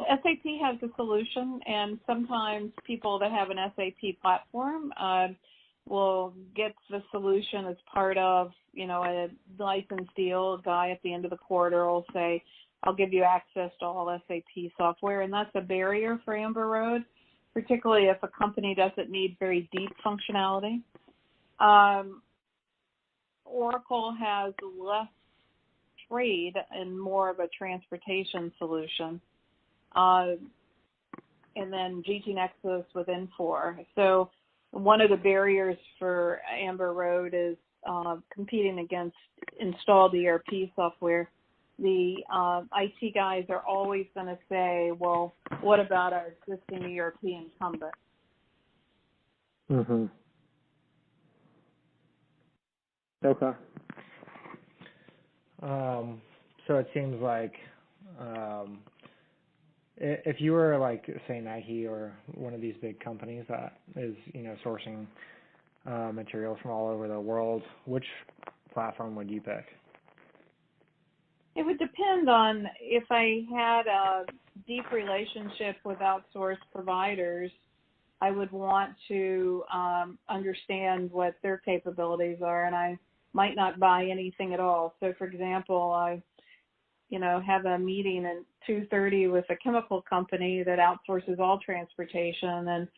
SAP has a solution, and sometimes people that have an SAP platform will get the solution as part of, a license deal. A guy at the end of the quarter will say, I'll give you access to all SAP software, and that's a barrier for Amber Road, particularly if a company doesn't need very deep functionality. Oracle has less trade and more of a transportation solution. And then GT Nexus with Infor. So one of the barriers for Amber Road is competing against installed ERP software. The IT guys are always going to say, well, what about our existing ERP incumbent? Mm-hmm. Okay. So it seems like if you were like, say, Nike or one of these big companies that is, sourcing materials from all over the world, which platform would you pick? It would depend on if I had a deep relationship with outsourced providers. I would want to understand what their capabilities are, and I might not buy anything at all. So, for example, I have a meeting at 2:30 with a chemical company that outsources all transportation, and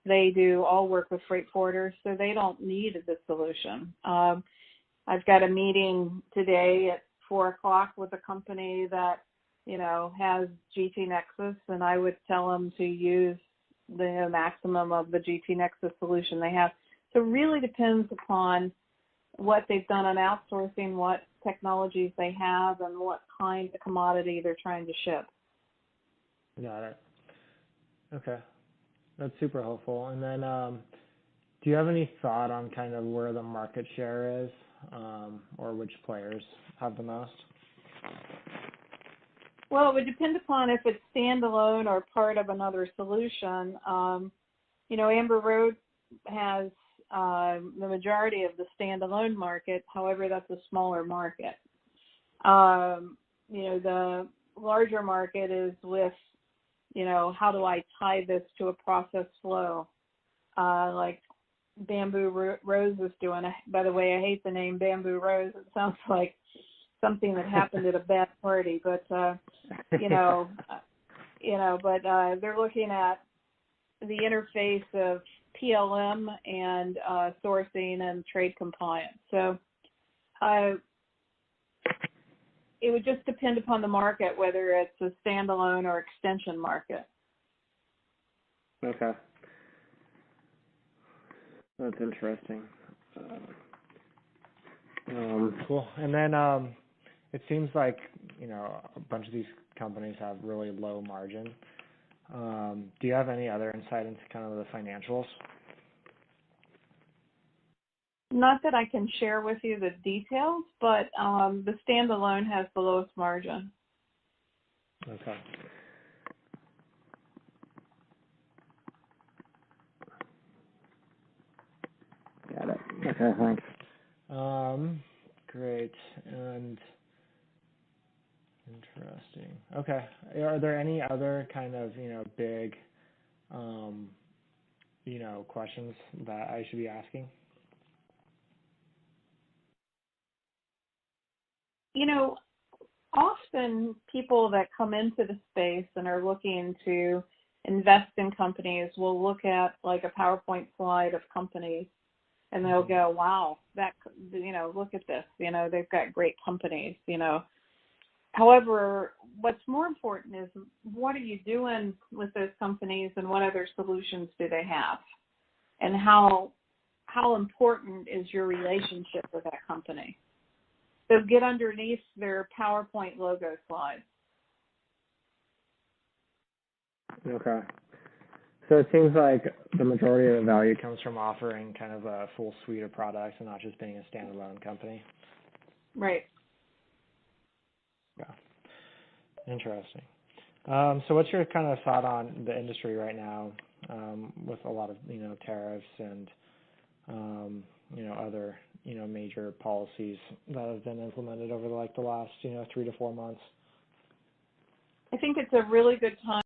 they do all work with freight forwarders, so they don't need the solution. I've got a meeting today at 4:00 with a company that, has GT Nexus, and I would tell them to use the maximum of the GT Nexus solution they have. So it really depends upon what they've done on outsourcing, what technologies they have, and what kind of commodity they're trying to ship. Got it. Okay. That's super helpful. And then do you have any thought on kind of where the market share is or which players have the most? Well, it would depend upon if it's standalone or part of another solution. Amber Road has the majority of the standalone market. However, that's a smaller market. The larger market is with, how do I tie this to a process flow? Like Bamboo Rose is doing. By the way, I hate the name Bamboo Rose. It sounds like something that happened at a bad party, but but they're looking at the interface of PLM and sourcing and trade compliance. So it would just depend upon the market, whether it's a standalone or extension market. Okay. That's interesting. Cool. And then it seems like, a bunch of these companies have really low margin. Do you have any other insight into kind of the financials? Not that I can share with you the details, but the standalone has the lowest margin. Okay. Got it. Okay, thanks. Great. And interesting. Okay. Are there any other kind of, big, questions that I should be asking? Often people that come into the space and are looking to invest in companies will look at like a PowerPoint slide of companies, and they'll go, wow, look at this, they've got great companies, However, what's more important is what are you doing with those companies and what other solutions do they have? And how important is your relationship with that company? So get underneath their PowerPoint logo slides. Okay. So it seems like the majority of the value comes from offering kind of a full suite of products and not just being a standalone company. Right. Yeah. Interesting. So what's your kind of thought on the industry right now with a lot of, tariffs and, other, major policies that have been implemented over the last, 3 to 4 months? I think it's a really good time